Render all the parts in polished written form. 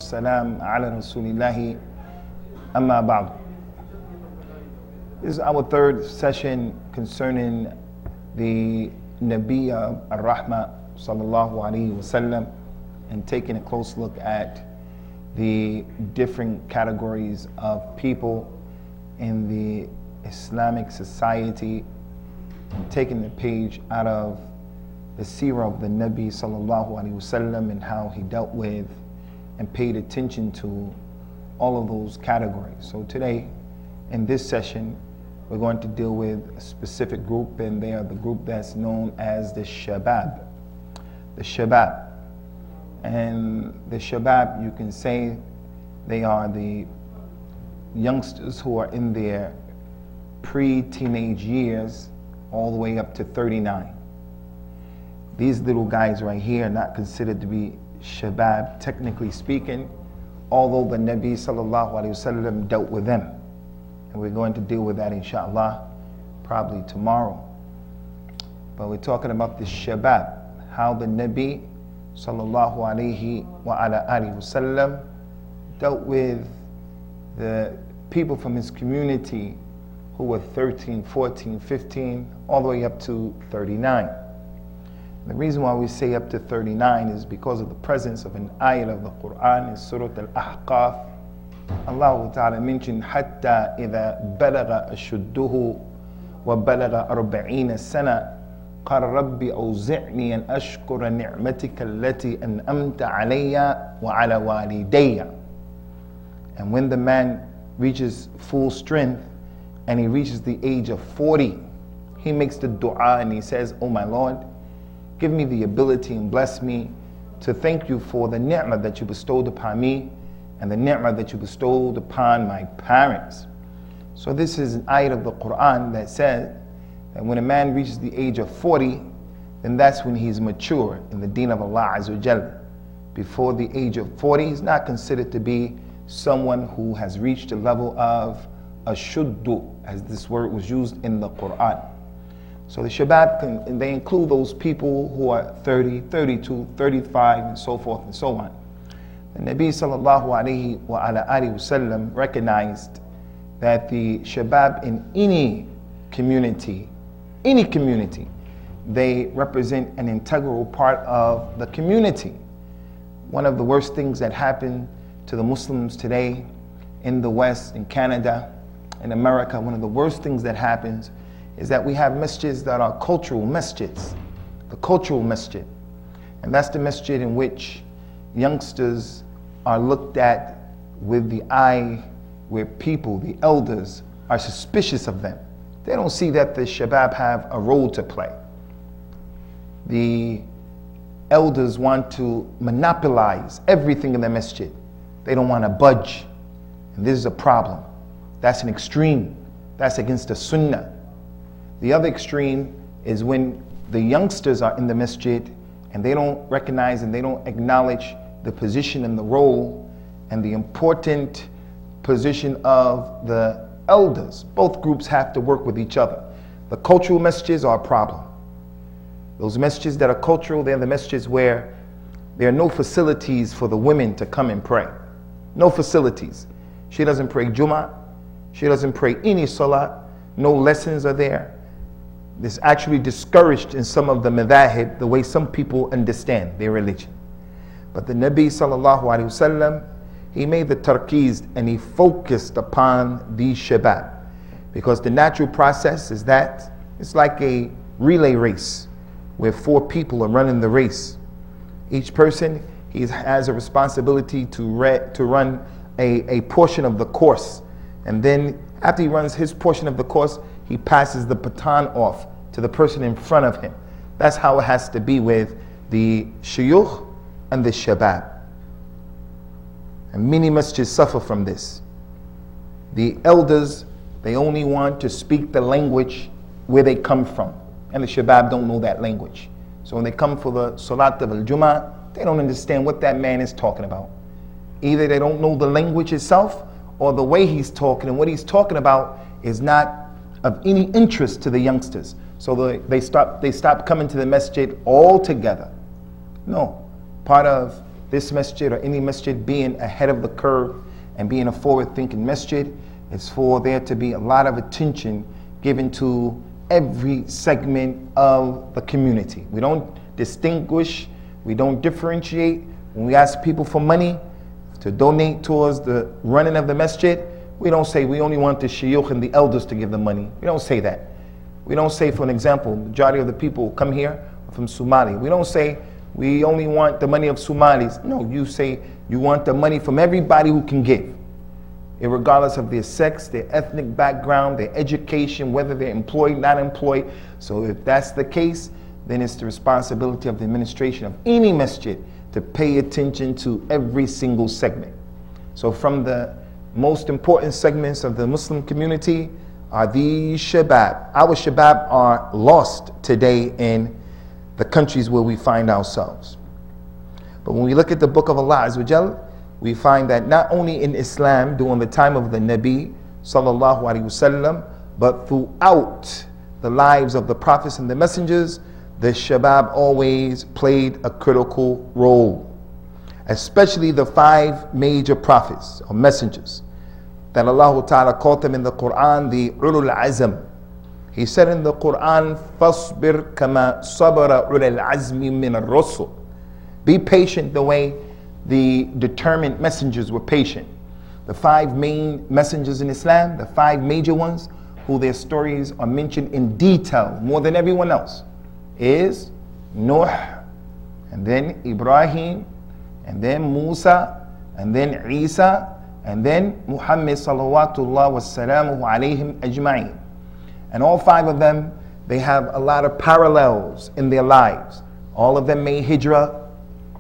Salam ala Rasulillahi amma ba'd. This is our third session concerning the Nabi Ar-Rahma sallallahu alayhi wasallam, and taking a close look at the different categories of people in the Islamic society, and taking the page out of the seerah of the Nabi sallallahu alayhi wasallam and how he dealt with and paid attention to all of those categories. So today, in this session, we're going to deal with a specific group, and they are the group that's known as the Shabab. The Shabab. And the Shabab, you can say they are the youngsters who are in their pre-teenage years all the way up to 39. These little guys right here are not considered to be Shabab, technically speaking, although the Nabi sallallahu alayhi wasallam dealt with them. And we're going to deal with that inshallah, probably tomorrow. But we're talking about the Shabab, how the Nabi sallallahu alayhi wa ala alihi wasallam dealt with the people from his community who were 13, 14, 15, all the way up to 39. The reason why we say up to 39 is because of the presence of an ayah of the Quran in Surah Al-Ahqaf. Allah Ta'ala mentioned, حَتَّى إِذَا بَلَغَ أَشُدُّهُ وَبَلَغَ 40 سَنَةً قَالَ رَبِّ أَوْزِعْنِي أَنْ أَشْكُرَ نِعْمَتِكَ الَّتِي أَنْعَمْتَ عَلَيَّ وَعَلَى وَالِدَيَّ. And when the man reaches full strength and he reaches the age of 40, he makes the dua and he says, "Oh my Lord, give me the ability and bless me to thank you for the ni'mah that you bestowed upon me and the ni'mah that you bestowed upon my parents." So this is an ayat of the Quran that says that when a man reaches the age of 40, then that's when he's mature in the deen of Allah Azza wa Jalla. Before the age of 40, he's not considered to be someone who has reached a level of ashuddu, as this word was used in the Quran. So the Shabab, they include those people who are 30, 32, 35, and so forth and so on. The Nabi sallallahu alayhi wa ala alihi wasallam recognized that the Shabab in any community, they represent an integral part of the community. One of the worst things that happened to the Muslims today in the West, in Canada, in America, one of the worst things that happens is that we have masjids that are cultural masjids, the cultural masjid. And that's the masjid in which youngsters are looked at with the eye where people, the elders, are suspicious of them. They don't see that the Shabab have a role to play. The elders want to monopolize everything in the masjid. They don't want to budge. And this is a problem. That's an extreme. That's against the sunnah. The other extreme is when the youngsters are in the masjid and they don't recognize and they don't acknowledge the position and the role and the important position of the elders. Both groups have to work with each other. The cultural masjids are a problem. Those masjids that are cultural, they're the masjids where there are no facilities for the women to come and pray. No facilities. She doesn't pray Jummah. She doesn't pray any salah. No lessons are there. It's actually discouraged in some of the madhahib, the way some people understand their religion. But the Nabi sallallahu alayhi wasallam, he made the tarkiz and he focused upon these Shabab. Because the natural process is that it's like a relay race where 4 people are running the race. Each person, he has a responsibility to run a portion of the course. And then after he runs his portion of the course, he passes the baton off to the person in front of him. That's how it has to be with the shuyukh and the Shabab. And many masjids suffer from this. The elders, they only want to speak the language where they come from. And the Shabab don't know that language. So when they come for the Salat of al-Jum'ah, they don't understand what that man is talking about. Either they don't know the language itself, or the way he's talking and what he's talking about is not of any interest to the youngsters. So they stop coming to the masjid altogether. No. Part of this masjid or any masjid being ahead of the curve and being a forward-thinking masjid. It's for there to be a lot of attention given to every segment of the community. We don't distinguish, we don't differentiate. When we ask people for money to donate towards the running of the masjid, we don't say we only want the shuyukh and the elders to give the money. We don't say that. We don't say, for an example, majority of the people who come here are from Somalia. We don't say we only want the money of Somalis. No, you say you want the money from everybody who can give, regardless of their sex, their ethnic background, their education, whether they're employed, not employed. So if that's the case, then it's the responsibility of the administration of any masjid to pay attention to every single segment. So from the most important segments of the Muslim community are these shabab. Our shabab are lost today in the countries where we find ourselves. But when we look at the book of Allah Azza wa Jal, we find that not only in Islam during the time of the Nabi sallallahu alaihi wasallam, but throughout the lives of the prophets and the messengers, the shabab always played a critical role, especially the 5 major prophets or messengers that Allah Ta'ala called them in the Quran, the ulul azm. He said in the Quran, فَاصْبِرْ كَمَا صَبَرَ ulul azmi min ar-rusul. Be patient the way the determined messengers were patient. The 5 main messengers in Islam, the 5 major ones, who their stories are mentioned in detail more than everyone else, is Nuh, and then Ibrahim, and then Musa, and then Isa, and then Muhammad salawatullah wassalamuhu alayhim ajma'in. And all 5 of them, they have a lot of parallels in their lives. All of them made hijrah,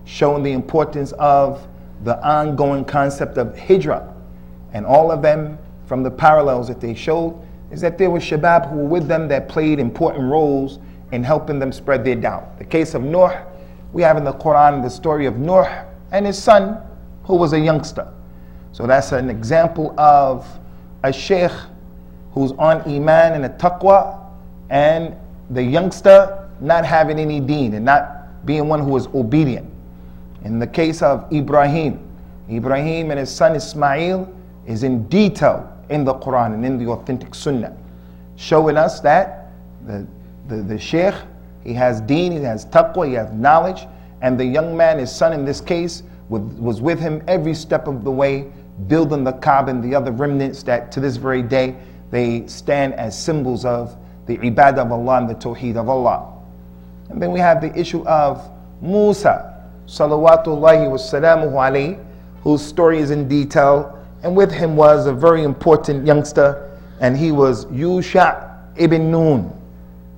showing the importance of the ongoing concept of hijrah. And all of them, from the parallels that they showed, is that there were shabab who were with them that played important roles in helping them spread their da'wah. The case of Nuh, we have in the Quran the story of Nuh and his son, who was a youngster. So that's an example of a sheikh who's on iman and a taqwa, and the youngster not having any deen and not being one who was obedient. In the case of Ibrahim and his son Ismail is in detail in the Quran and in the authentic Sunnah, showing us that the sheikh, he has deen, he has taqwa, he has knowledge, and the young man, his son in this case, was with him every step of the way, building the Kaaba and the other remnants that to this very day they stand as symbols of the ibadah of Allah and the tawheed of Allah. And then we have the issue of Musa salawatullahi wassalamuhu alayhi, whose story is in detail, and with him was a very important youngster, and he was Yusha ibn Nun.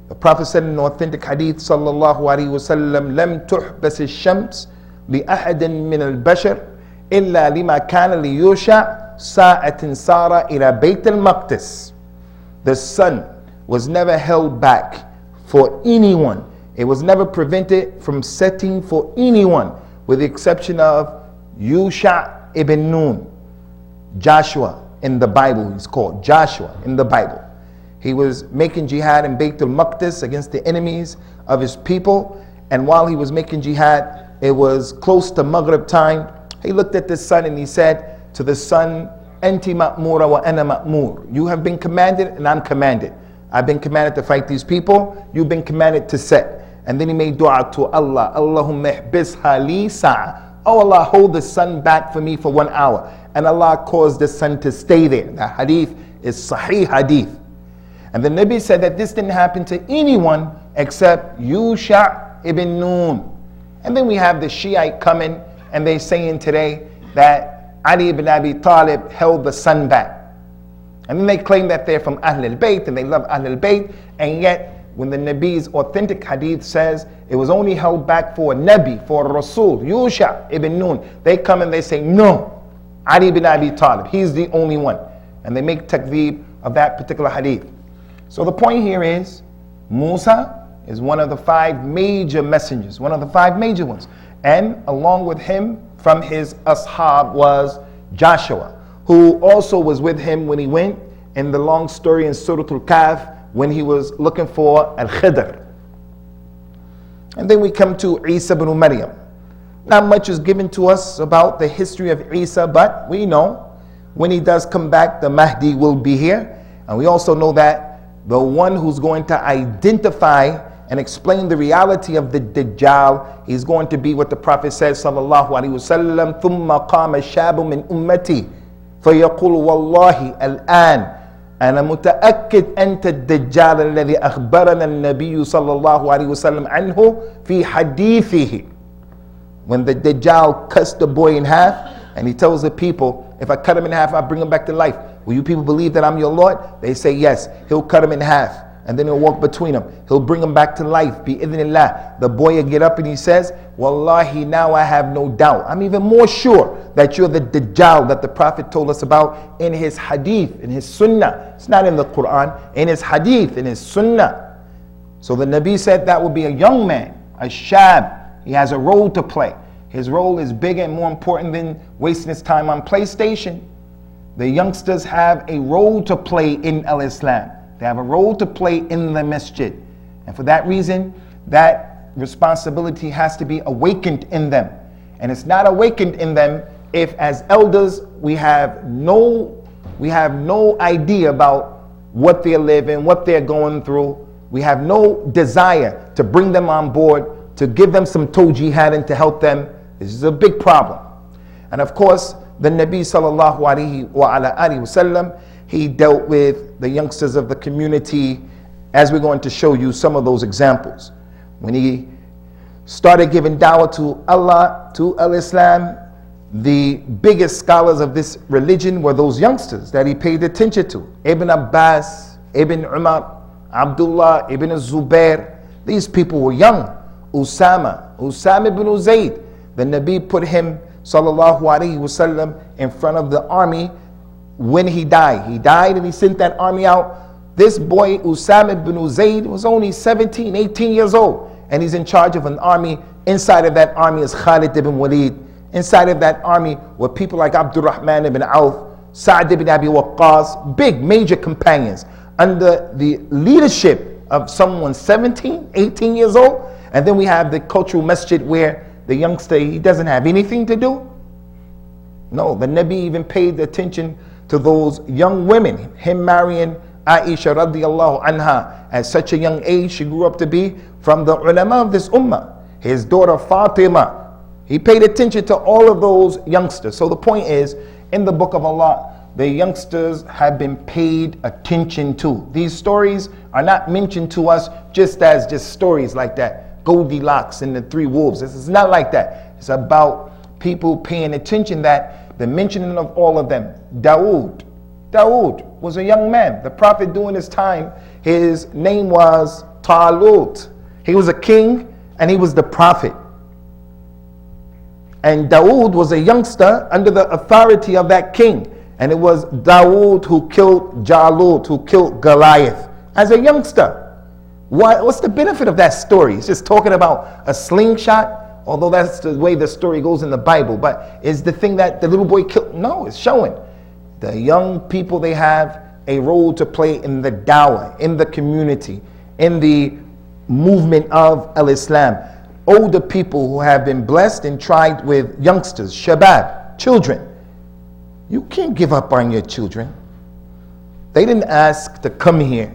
The Prophet said in an authentic hadith sallallahu alayhi wasallam, "Lam tuhbas al-shams li ahadin min al-bashar illa lima kana li Yusha sa'atin sara ila Bayt al-Maqdis." The sun was never held back for anyone. It was never prevented from setting for anyone, with the exception of Yusha ibn Nun. Joshua in the Bible, he's called Joshua in the Bible. He was making jihad in Bayt al-Maqdis against the enemies of his people, and while he was making jihad, it was close to Maghrib time. He looked at the sun and he said to the sun, "Anti ma'mura wa ana ma'mur." You have been commanded and I'm commanded. I've been commanded to fight these people, you've been commanded to set. And then he made dua to Allah, "Allahumma ihbisha li sa'a." Oh Allah, hold the sun back for me for 1 hour. And Allah caused the sun to stay there. The hadith is Sahih hadith. And the Nabi said that this didn't happen to anyone except Yusha ibn Nun. And then we have the Shiite coming and they saying today that Ali ibn Abi Talib held the sun back. And then they claim that they're from Ahl al-Bayt and they love Ahl al-Bayt, and yet when the Nabi's authentic hadith says it was only held back for a Nabi, for a Rasul, Yusha ibn Nun, they come and they say, no, Ali ibn Abi Talib, he's the only one. And they make takdeeb of that particular hadith. So the point here is, Musa is one of the 5 major messengers, one of the 5 major ones. And along with him from his ashab was Joshua, who also was with him when he went in the long story in Surah Al-Kahf when he was looking for Al-Khidr. And then we come to Isa ibn Maryam. Not much is given to us about the history of Isa, but we know when he does come back, the Mahdi will be here. And we also know that the one who's going to identify and explain the reality of the Dajjal is going to be what the Prophet says, sallallahu alaihi wasallam, ثُمَّ قَامَ الشَّابُ مِنْ أُمَّتِي فَيَقُولُ وَاللَّهِ الْآنِ أنا متأكد أنت الدجال الذي أخبرنا النبي صلى الله عليه وسلم عنه في حديثه. When the Dajjal cuts the boy in half and he tells the people, if I cut him in half, I'll bring him back to life. Will you people believe that I'm your Lord? They say yes. He'll cut him in half and then he'll walk between them. He'll bring him back to life. Bi-idhnillah. The boy will get up and he says, Wallahi, now I have no doubt. I'm even more sure that you're the Dajjal that the Prophet told us about in his hadith, in his sunnah. It's not in the Quran, in his hadith, in his sunnah. So the Nabi said that would be a young man, a shab. He has a role to play. His role is bigger and more important than wasting his time on PlayStation. The youngsters have a role to play in Al-Islam. They have a role to play in the masjid. And for that reason, that responsibility has to be awakened in them. And it's not awakened in them if as elders we have no idea about what they're living, what they're going through. We have no desire to bring them on board, to give them some tawjihad and to help them. This is a big problem. And of course, the Nabi sallallahu alaihi wasallam, he dealt with the youngsters of the community, as we're going to show you some of those examples. When he started giving dawah to Allah, to Al-Islam, the biggest scholars of this religion were those youngsters that he paid attention to. Ibn Abbas, Ibn Umar, Abdullah, Ibn Zubair. These people were young. Usamah ibn Zayd. The Nabi put him, sallallahu alaihi wasallam, in front of the army when he died. He died and he sent that army out. This boy, Usamah ibn Zayd, was only 17, 18 years old. And he's in charge of an army. Inside of that army is Khalid ibn Al-Walid. Inside of that army were people like Abdurrahman ibn Auf, Sa'd ibn Abi Waqqas, big major companions, under the leadership of someone 17, 18 years old. And then we have the cultural masjid where the youngster, he doesn't have anything to do. No, the Nabi even paid attention to those young women. Him marrying Aisha radiallahu anha at such a young age, she grew up to be from the ulama of this ummah. His daughter Fatima, he paid attention to all of those youngsters. So the point is, in the book of Allah, the youngsters have been paid attention to. These stories are not mentioned to us just as just stories like that. Goldilocks and the three wolves. This is not like that. It's about people paying attention that the mentioning of all of them. Dawood was a young man. The Prophet during his time, his name was Talut. He was a king and he was the Prophet. And Dawood was a youngster under the authority of that king. And it was Dawood who killed Jalut, who killed Goliath as a youngster. What's the benefit of that story? It's just talking about a slingshot, although that's the way the story goes in the Bible. But is the thing that the little boy killed? No, it's showing the young people, they have a role to play in the dawah, in the community, in the movement of Al-Islam. Older people who have been blessed and tried with youngsters, shabab, children. You can't give up on your children. They didn't ask to come here.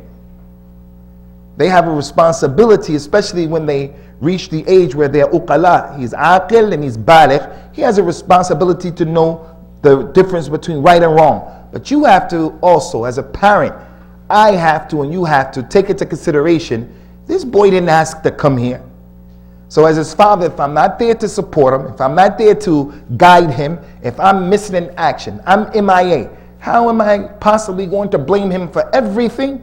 They have a responsibility, especially when they reach the age where they're uqala. He's aqil and he's baligh. He has a responsibility to know the difference between right and wrong. But you have to also, as a parent, I have to and you have to take into consideration, this boy didn't ask to come here. So as his father, if I'm not there to support him, if I'm not there to guide him, if I'm missing in action, I'm MIA, how am I possibly going to blame him for everything?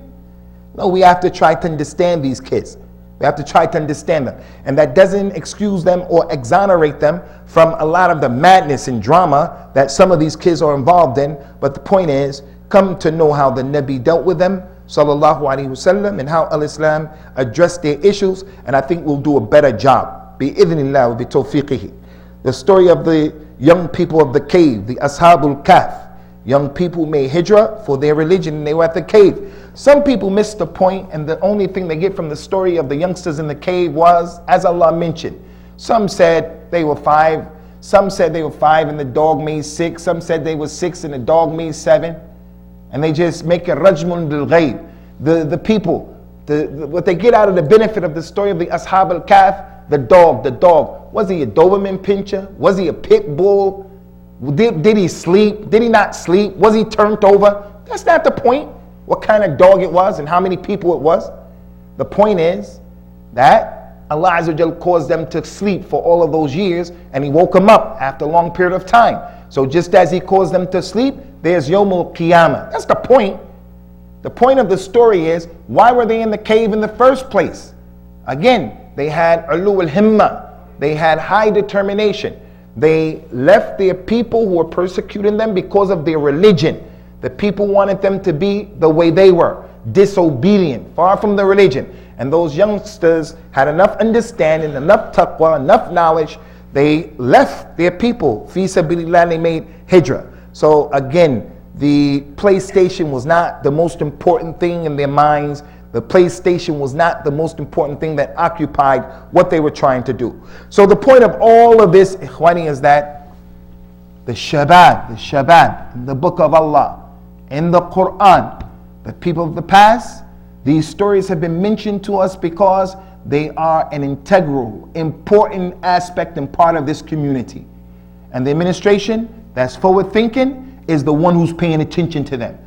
No, we have to try to understand these kids. We have to try to understand them. And that doesn't excuse them or exonerate them from a lot of the madness and drama that some of these kids are involved in. But the point is, come to know how the Nabi dealt with them, sallallahu alaihi wasallam, and how Al-Islam addressed their issues. And I think we'll do a better job. Bi-idhnillah, bi-tawfiqihi. The story of the young people of the cave, the Ashabul Kahf. Young people made hijrah for their religion and they were at the cave. Some people missed the point, and the only thing they get from the story of the youngsters in the cave was, as Allah mentioned, Some said they were 5. Some said they were 5 and the dog made 6. Some said they were 6 and the dog made 7. And they just make a rajmun bil ghayb. The people, what they get out of the benefit of the story of the Ashab al-Kahf, the dog. Was he a Doberman pincher? Was he a pit bull? Did he sleep? Did he not sleep? Was he turned over? That's not the point, what kind of dog it was and how many people it was. The point is that Allah Azza wa Jal caused them to sleep for all of those years, and He woke them up after a long period of time. So just as He caused them to sleep, there's Yawmul Qiyamah. That's the point. The point of the story is, why were they in the cave in the first place? Again, they had Ulu al-Himma. They had high determination. They left their people who were persecuting them because of their religion. The people wanted them to be the way they were, disobedient, far from the religion. And those youngsters had enough understanding, enough taqwa, enough knowledge. They left their people. Fi sabilillah, they made hijrah. So again, the PlayStation was not the most important thing in their minds. The PlayStation was not the most important thing that occupied what they were trying to do. So the point of all of this, ikhwani, is that the shabab, in the book of Allah, in the Quran, the people of the past, these stories have been mentioned to us because they are an integral, important aspect and part of this community. And the administration that's forward thinking is the one who's paying attention to them.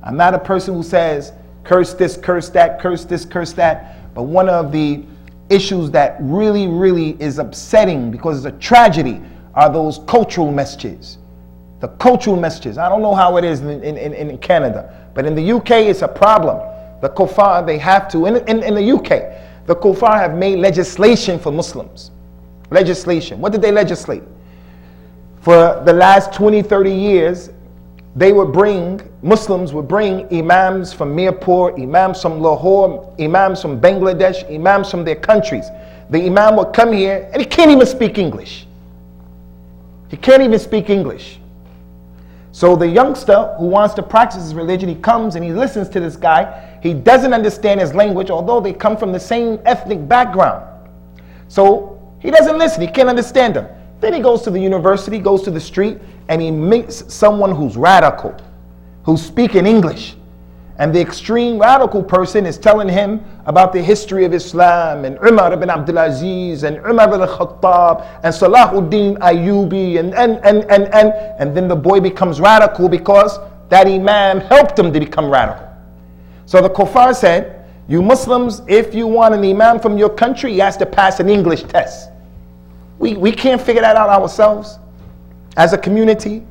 I'm not a person who says, curse this, curse that, curse this, curse that. But one of the issues that really is upsetting, because it's a tragedy, are those cultural messages. The cultural messages. I don't know how it is in Canada, but in the UK it's a problem. The kuffar, they have to, in the UK, the kuffar have made legislation for Muslims. Legislation. What did they legislate? For the last 20, 30 years, Muslims would bring imams from Mirpur, imams from Lahore, imams from Bangladesh, imams from their countries. The imam would come here and he can't even speak English. He can't even speak English. So the youngster who wants to practice his religion, he comes and he listens to this guy. He doesn't understand his language, although they come from the same ethnic background. So he doesn't listen, he can't understand them. Then he goes to the university, goes to the street, and he meets someone who's radical, who's speaking English. And the extreme radical person is telling him about the history of Islam, and Umar ibn Abdul Aziz, and Umar ibn Khattab, and Salahuddin Ayyubi, and then the boy becomes radical because that imam helped him to become radical. So the kuffar said, you Muslims, if you want an imam from your country, he has to pass an English test. We can't figure that out ourselves as a community.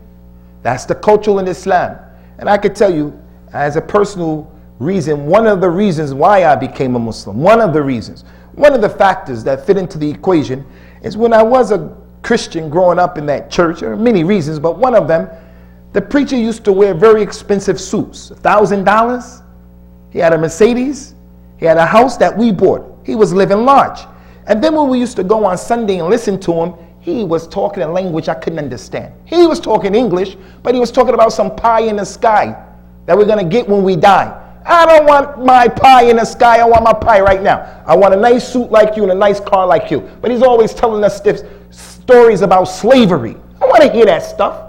That's the culture in Islam. And I could tell you, as a personal reason, one of the reasons why I became a Muslim, one of the factors that fit into the equation is when I was a Christian growing up in that church. There are many reasons, but one of them, the preacher used to wear very expensive suits, $1,000. He had a Mercedes. He had a house that we bought. He was living large. And then when we used to go on Sunday and listen to him, he was talking a language I couldn't understand. He was talking English, but he was talking about some pie in the sky that we're going to get when we die. I don't want my pie in the sky. I want my pie right now. I want a nice suit like you and a nice car like you. But he's always telling us stories about slavery. I want to hear that stuff.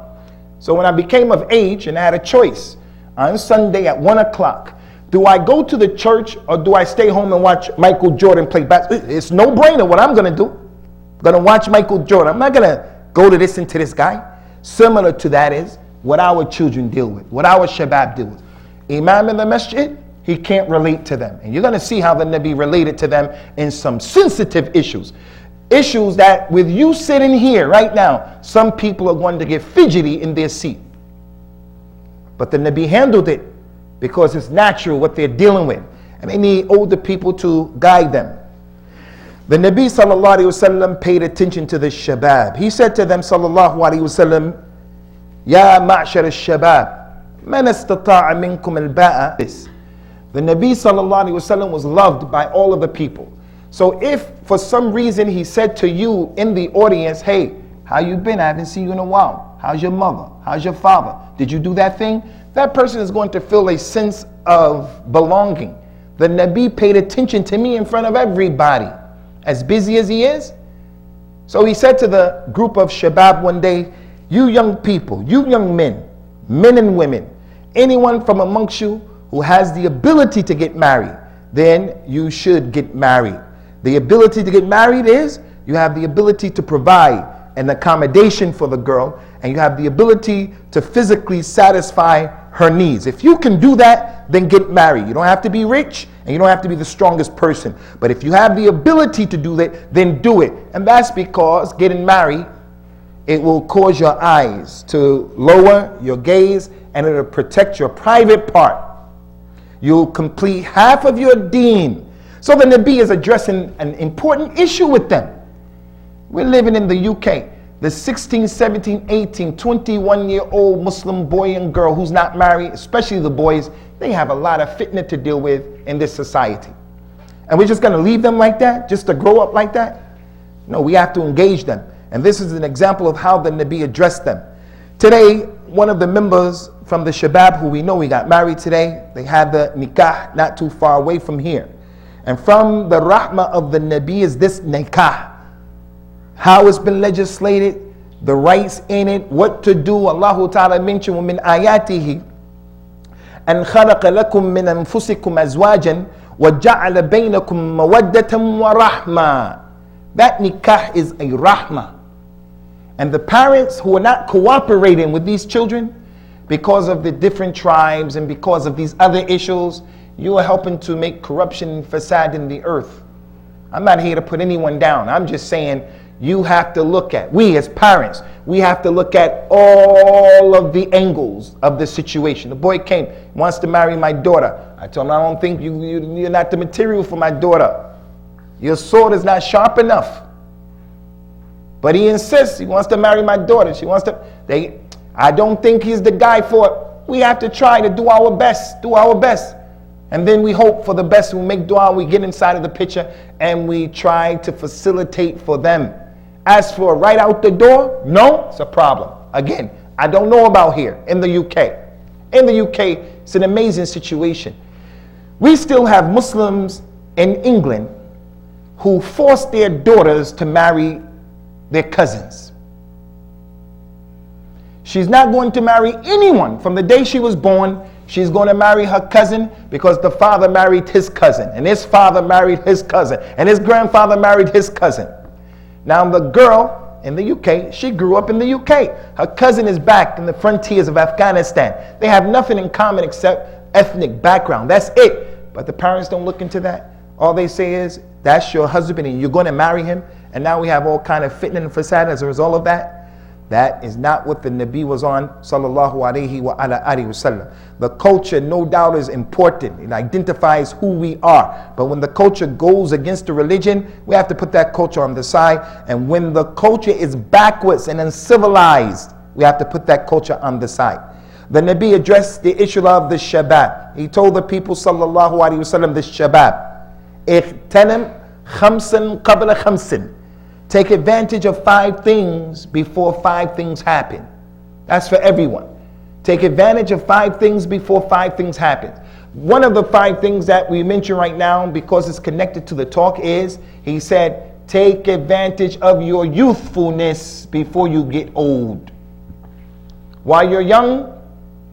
So when I became of age and I had a choice on Sunday at 1 o'clock, do I go to the church or do I stay home and watch Michael Jordan play basketball? It's no brainer what I'm going to do. I'm going to watch Michael Jordan. I'm not going to go to listen to this guy. Similar to that is what our children deal with, what our shabab deal with. Imam in the masjid, he can't relate to them. And you're going to see how the Nabi related to them in some sensitive issues. Issues that with you sitting here right now, some people are going to get fidgety in their seat. But the Nabi handled it because it's natural what they're dealing with. And they need older people to guide them. The Nabi sallallahu alayhi wasallam paid attention to the shabab. He said to them sallallahu alayhi wasallam, Ya ma'shar al-shabab, man istata'a minkum al-ba'a. The Nabi sallallahu alayhi wasallam was loved by all of the people. So if for some reason he said to you in the audience, hey, how you been? I haven't seen you in a while. How's your mother? How's your father? Did you do that thing? That person is going to feel a sense of belonging. The Nabi paid attention to me in front of everybody. As busy as he is, So he said to the group of Shabab one day, you young people, you young men and women, anyone from amongst you who has the ability to get married, then you should get married. The ability to get married is you have the ability to provide an accommodation for the girl, and you have the ability to physically satisfy her needs. If you can do that, then get married. You don't have to be rich, and you don't have to be the strongest person. But if you have the ability to do that, then do it. And that's because getting married, it will cause your eyes to lower your gaze, and it'll protect your private part. You'll complete half of your deen. So the Nabi is addressing an important issue with them. We're living in the UK. The 16, 17, 18, 21-year-old Muslim boy and girl who's not married, especially the boys, they have a lot of fitna to deal with in this society. And we're just going to leave them like that, just to grow up like that? No, we have to engage them. And this is an example of how the Nabi addressed them. Today, one of the members from the Shabab who we know we got married today, they had the nikah not too far away from here. And from the rahmah of the Nabi is this nikah. How it's been legislated, the rights in it, what to do. Allah Ta'ala mentioned وَمِنْ آيَاتِهِ أَنْ خَلَقَ لَكُم مِّنْ أَنفُسِكُمْ أَزْوَاجًا وَجَعَلَ بَيْنَكُم مَّوَدَّةً وَرَحْمَةً. That nikah is a rahmah. And the parents who are not cooperating with these children because of the different tribes and because of these other issues, you are helping to make corruption and fasad in the earth. I'm not here to put anyone down. I'm just saying you have to look at, we as parents, we have to look at all of the angles of the situation. The boy came, wants to marry my daughter. I told him, I don't think you're not the material for my daughter. Your sword is not sharp enough. But he insists, he wants to marry my daughter. I don't think he's the guy for it. We have to try to do our best, And then we hope for the best. We make dua, we get inside of the picture, and we try to facilitate for them. As for right out the door, no, it's a problem. Again, I don't know about here in the UK. In the UK, it's an amazing situation. We still have Muslims in England who force their daughters to marry their cousins. She's not going to marry anyone from the day she was born. She's going to marry her cousin because the father married his cousin, and his father married his cousin, and his grandfather married his cousin. Now the girl in the UK, she grew up in the UK. Her cousin is back in the frontiers of Afghanistan. They have nothing in common except ethnic background. That's it. But the parents don't look into that. All they say is, that's your husband and you're going to marry him. And now we have all kind of fitna and fasad as a result of that. That is not what the Nabi was on, sallallahu alayhi wa ala alihi wasallam. The culture, no doubt, is important. It identifies who we are. But when the culture goes against the religion, we have to put that culture on the side. And when the culture is backwards and uncivilized, we have to put that culture on the side. The Nabi addressed the issue of the shabab. He told the people, sallallahu alayhi wasallam, the shabab, اغتنم خمسا قبل خمس. Take advantage of 5 things before 5 things happen. That's for everyone. Take advantage of 5 things before 5 things happen. One of the 5 things that we mention right now, because it's connected to the talk, is, he said, take advantage of your youthfulness before you get old. While you're young,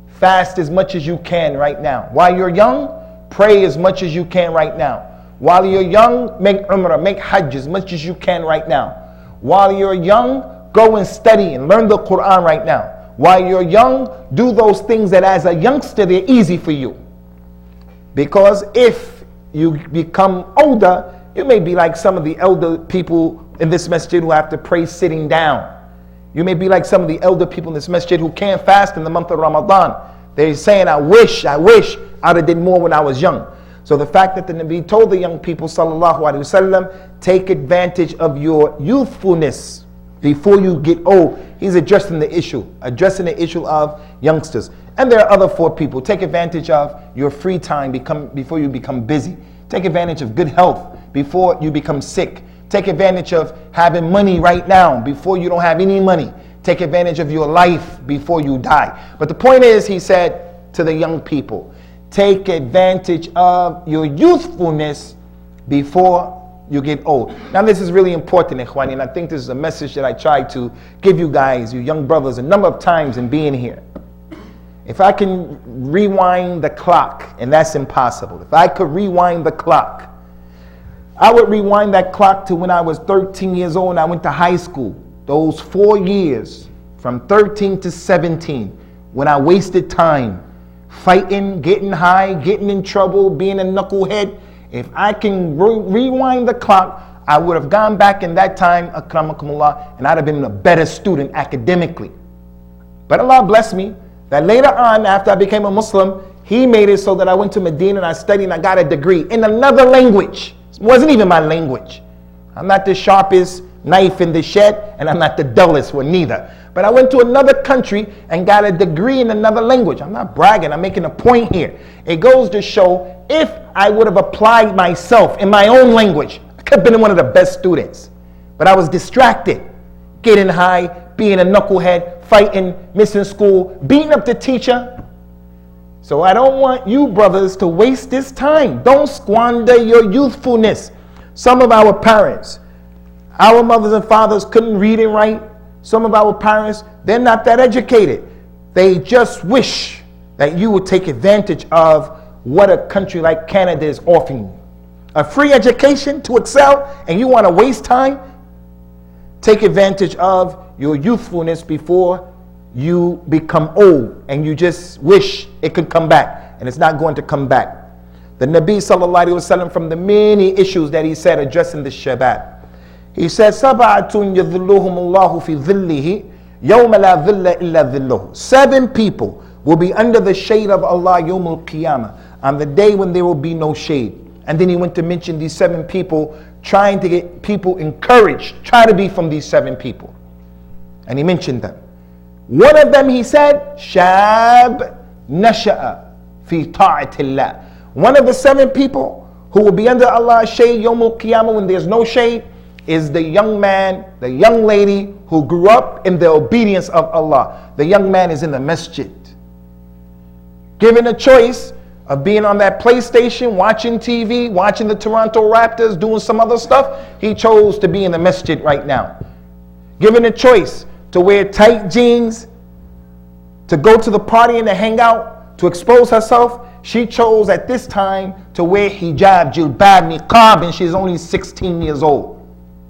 fast as much as you can right now. While you're young, pray as much as you can right now. While you're young, make umrah, make hajj as much as you can right now. While you're young, go and study and learn the Quran right now. While you're young, do those things that as a youngster, they're easy for you. Because if you become older, you may be like some of the elder people in this masjid who have to pray sitting down. You may be like some of the elder people in this masjid who can't fast in the month of Ramadan. They're saying, I wish I'd have did more when I was young. So the fact that the Nabi told the young people, sallallahu alaihi wasallam, take advantage of your youthfulness before you get old. He's addressing the issue of youngsters. And there are other 4 people. Take advantage of your free time before you become busy. Take advantage of good health before you become sick. Take advantage of having money right now before you don't have any money. Take advantage of your life before you die. But the point is, he said to the young people, take advantage of your youthfulness before you get old. Now this is really important, Ikhwani, and I think this is a message that I try to give you guys, you young brothers, a number of times in being here. If I can rewind the clock, and that's impossible. If I could rewind the clock, I would rewind that clock to when I was 13 years old and I went to high school. Those 4 years, from 13 to 17, when I wasted time fighting, getting high, getting in trouble, being a knucklehead. If I can rewind the clock, I would have gone back in that time, akramakumullah, and I'd have been a better student academically. But Allah blessed me that later on, after I became a Muslim, He made it so that I went to Medina and I studied and I got a degree in another language. It wasn't even my language. I'm not the sharpest knife in the shed, and I'm not the dullest one neither. But I went to another country and got a degree in another language. I'm not bragging, I'm making a point here. It goes to show, if I would have applied myself in my own language, I could have been one of the best students. But I was distracted, getting high, being a knucklehead, fighting, missing school, beating up the teacher. So I don't want you brothers to waste this time. Don't squander your youthfulness. Some of our parents, our mothers and fathers couldn't read and write. Some of our parents, they're not that educated. They just wish that you would take advantage of what a country like Canada is offering you. A free education to excel, and you want to waste time? Take advantage of your youthfulness before you become old, and you just wish it could come back, and it's not going to come back. The Nabi sallallahu alaihi wasallam, from the many issues that he said addressing the shabab, he said, سَبَعَةٌ يَظِلُّهُمُ اللَّهُ فِي ظِلِّهِ يَوْمَ لَا ظِلَّ إِلَّا ظِلُّهُ. 7 people will be under the shade of Allah يَوْمُ الْقِيَامَةِ, on the day when there will be no shade. And then he went to mention these 7 people, trying to get people encouraged. Try to be from these 7 people. And he mentioned them. One of them, he said, شَاب نَشَأَ فِي طَاعَةِ اللَّهِ. One of the 7 people who will be under Allah's shade يَوْمُ الْقِيَامَةِ, when there's no shade, is the young man, the young lady who grew up in the obedience of Allah. The young man is in the masjid, given a choice of being on that PlayStation, watching TV, watching the Toronto Raptors, doing some other stuff. He chose to be in the masjid right now. Given a choice to wear tight jeans, to go to the party and to hang out, to expose herself, she chose at this time to wear hijab, jilbab, niqab, and she's only 16 years old.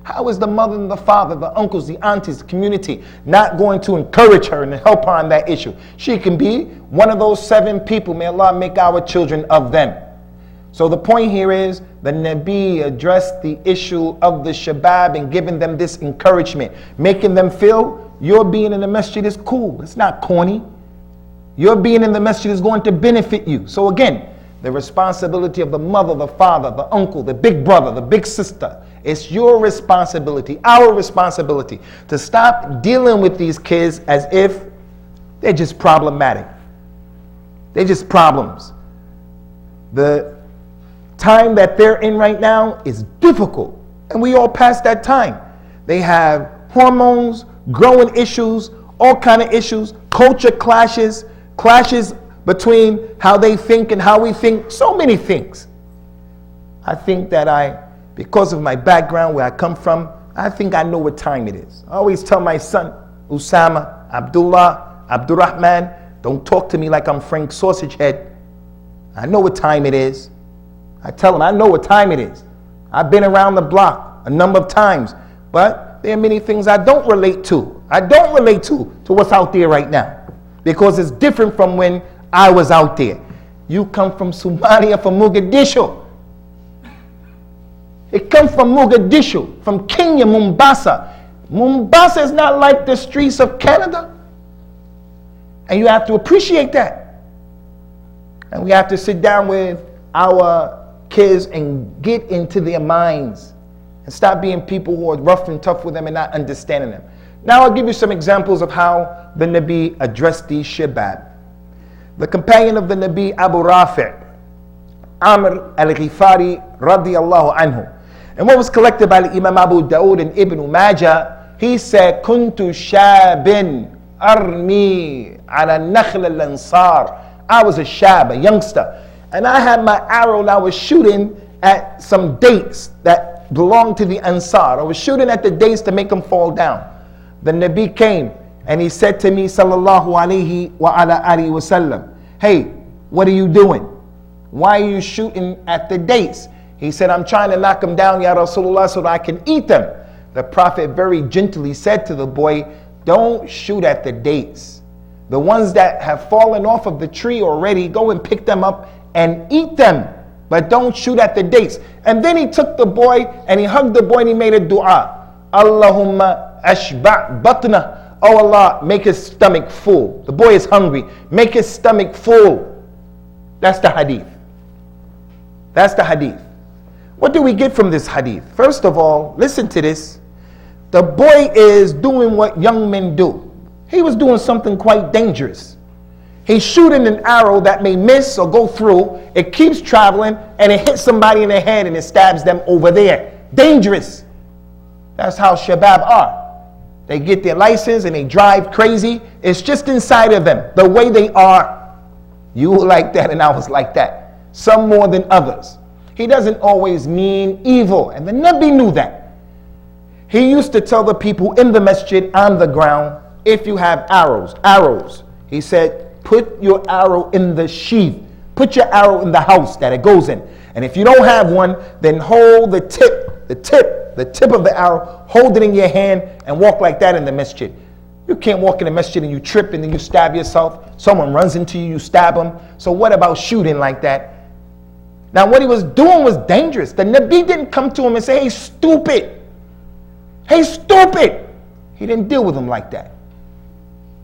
How is the mother and the father, the uncles, the aunties, the community not going to encourage her and help her on that issue? She can be one of those 7 people. May Allah make our children of them. So the point here is, the Nabi addressed the issue of the shabab and giving them this encouragement, making them feel your being in the masjid is cool. It's not corny. Your being in the masjid is going to benefit you. So again, the responsibility of the mother, the father, the uncle, the big brother, the big sister. It's your responsibility, our responsibility, to stop dealing with these kids as if they're just problematic. They're just problems. The time that they're in right now is difficult, and we all passed that time. They have hormones, growing issues, all kind of issues, culture clashes between how they think and how we think, so many things. I think that because of my background, where I come from, I think I know what time it is. I always tell my son, Usamah, Abdullah, Abdurrahman, don't talk to me like I'm Frank Sausage Head. I know what time it is. I tell him, I know what time it is. I've been around the block a number of times, but there are many things I don't relate to. I don't relate to what's out there right now, because it's different from when I was out there. You come from Somalia, from Mogadishu. It comes from Mogadishu, from Kenya, Mombasa. Mombasa is not like the streets of Canada. And you have to appreciate that. And we have to sit down with our kids and get into their minds and stop being people who are rough and tough with them and not understanding them. Now I'll give you some examples of how the Nabi addressed these shabab. The companion of the Nabi, Abu Rafi', Amr al-Ghifari radiyallahu anhu. And what was collected by the Imam Abu Dawood and Ibn Majah, he said, Kuntu shabin armi ala nakhl al-ansar. I was a shab, a youngster, and I had my arrow and I was shooting at some dates that that belonged to the Ansar. I was shooting at the dates to make them fall down. The Nabi came and he said to me, sallallahu alayhi wa ala alihi wa sallam, hey, what are you doing? Why are you shooting at the dates? He said, I'm trying to knock them down, Ya Rasulullah, so that I can eat them. The Prophet very gently said to the boy, don't shoot at the dates. The ones that have fallen off of the tree already, go and pick them up and eat them. But don't shoot at the dates. And then he took the boy and he hugged the boy and he made a dua. Allahumma ashba' batna. Oh Allah, make his stomach full. The boy is hungry. Make his stomach full. That's the hadith. That's the hadith. What do we get from this hadith? First of all, listen to this. The boy is doing what young men do. He was doing something quite dangerous. He's shooting an arrow that may miss or go through. It keeps traveling and it hits somebody in the head and it stabs them over there. Dangerous. That's how Shabab are. They get their license and they drive crazy. It's just inside of them, the way they are. You were like that and I was like that. Some more than others. He doesn't always mean evil. And the Nabi knew that. He used to tell the people in the masjid on the ground, if you have arrows, he said, put your arrow in the sheath. Put your arrow in the house that it goes in. And if you don't have one, then hold the tip of the arrow, hold it in your hand and walk like that in the masjid. You can't walk in the masjid and you trip and then you stab yourself. Someone runs into you, you stab them. So what about shooting like that? Now what he was doing was dangerous. The Nabi didn't come to him and say, hey, stupid. Hey, stupid. He didn't deal with him like that.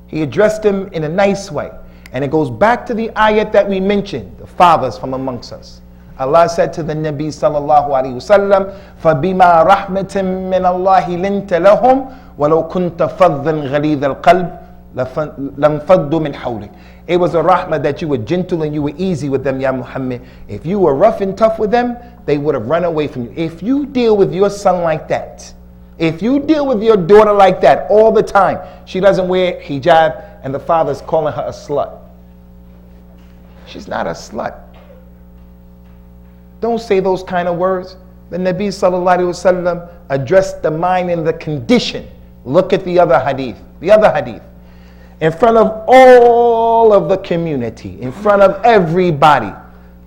He addressed him in a nice way. And it goes back to the ayat that we mentioned, the fathers from amongst us. Allah said to the Nabi sallallahu alayhi wasallam, فَبِمَا رَحْمَةٍ مِّنَ اللَّهِ لِنْتَ لَهُمْ وَلَوْ كُنْتَ فَضًّا غَلِيظَ الْقَلْبِ لَانْفَضُّوا مِنْ حَوْلِكَ. It was a rahmah that you were gentle and you were easy with them, Ya Muhammad. If you were rough and tough with them, they would have run away from you. If you deal with your son like that, if you deal with your daughter like that all the time, she doesn't wear hijab and the father's calling her a slut. She's not a slut. Don't say those kind of words. The Nabi sallallahu alaihi wasallam addressed the mind and the condition. Look at the other hadith. The other hadith. In front of all of the community, in front of everybody.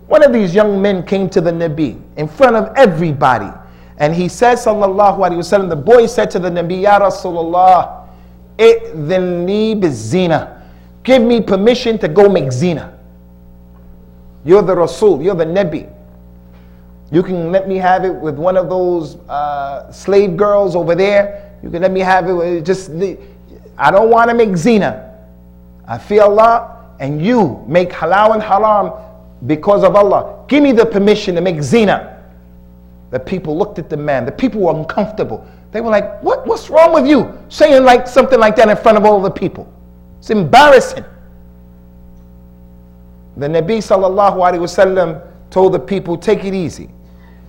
One of these young men came to the Nabi in front of everybody. And he said, sallallahu alaihi wasallam, the boy said to the Nabi, Ya Rasulullah, i'dhin li bizina. Give me permission to go make zina. You're the Rasul, you're the Nabi. You can let me have it with one of those slave girls over there. You can let me have it with I don't want to make zina. I fear Allah and you make halal and haram because of Allah. Give me the permission to make zina. The people looked at the man. The people were uncomfortable. They were like, what's wrong with you? Saying like something like that in front of all the people. It's embarrassing. The Nabi sallallahu alaihi wasallam told the people, take it easy.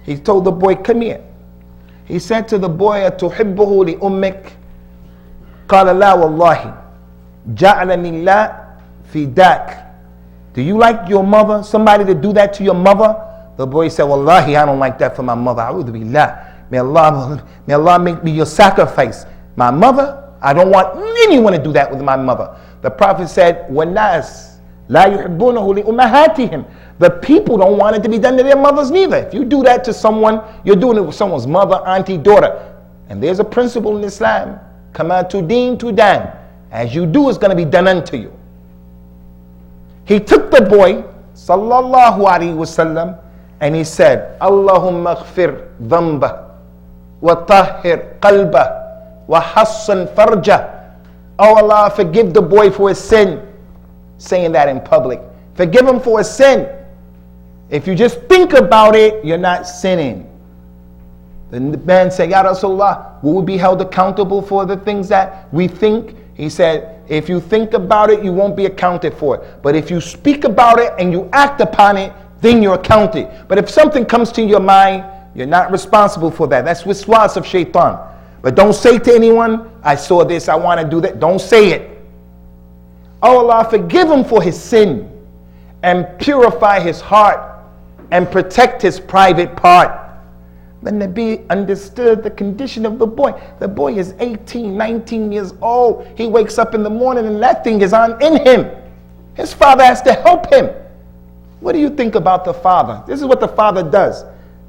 He told the boy, come here. He said to the boy, أتحبه لأمك? قال لا والله جعلني الله فداك. Do you like your mother? Somebody to do that to your mother? The boy said, Wallahi, I don't like that for my mother. A'udhu billah. May Allah make me your sacrifice. My mother, I don't want anyone to do that with my mother. The Prophet said, وَالنَّاسِ لَا يُحِبُّونَهُ لِأُمَّهَاتِهِمْ. The people don't want it to be done to their mothers neither. If you do that to someone, you're doing it with someone's mother, auntie, daughter. And there's a principle in Islam. Kama tudin tudan. As you do, it's going to be done unto you. He took the boy, sallallahu alaihi wasallam, and he said, Allahumma aghfir dhanbah wa tahhir qalbah wa hassan farjah. Oh Allah, forgive the boy for his sin. Saying that in public. Forgive him for his sin. If you just think about it, you're not sinning. The man said, Ya Rasulullah, will we be held accountable for the things that we think? He said, if you think about it, you won't be accounted for it. But if you speak about it and you act upon it, then you're accounted. But if something comes to your mind, you're not responsible for that. That's waswas of shaitan. But don't say to anyone, I saw this, I want to do that. Don't say it. Oh Allah, forgive him for his sin and purify his heart and protect his private part. The Nabi understood the condition of the boy. The boy is 18, 19 years old. He wakes up in the morning and that thing is on in him. His father has to help him. What do you think about the father? This is what the father does.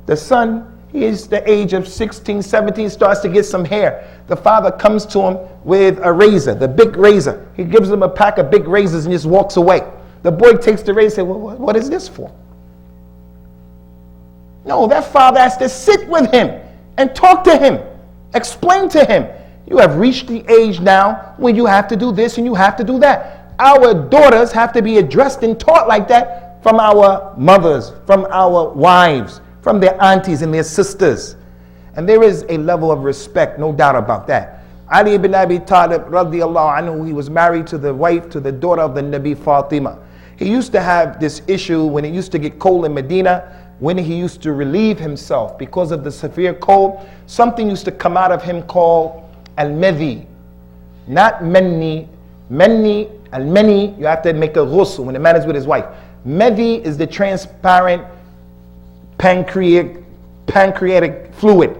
The son, he is the age of 16, 17, starts to get some hair. The father comes to him with a razor, the big razor. He gives him a pack of big razors and just walks away. The boy takes the razor and says, well, what is this for? No, that father has to sit with him and talk to him, explain to him. You have reached the age now when you have to do this and you have to do that. Our daughters have to be addressed and taught like that from our mothers, from our wives, from their aunties and their sisters. And there is a level of respect, no doubt about that. Ali ibn Abi Talib, radiallahu anhu, he was married to the wife, to the daughter of the Nabi Fatima. He used to have this issue when it used to get cold in Medina. When he used to relieve himself because of the severe cold, something used to come out of him called al-madhi. Not menni. Menni, al-mani, you have to make a ghusl when a man is with his wife. Madhi is the transparent pancreatic fluid.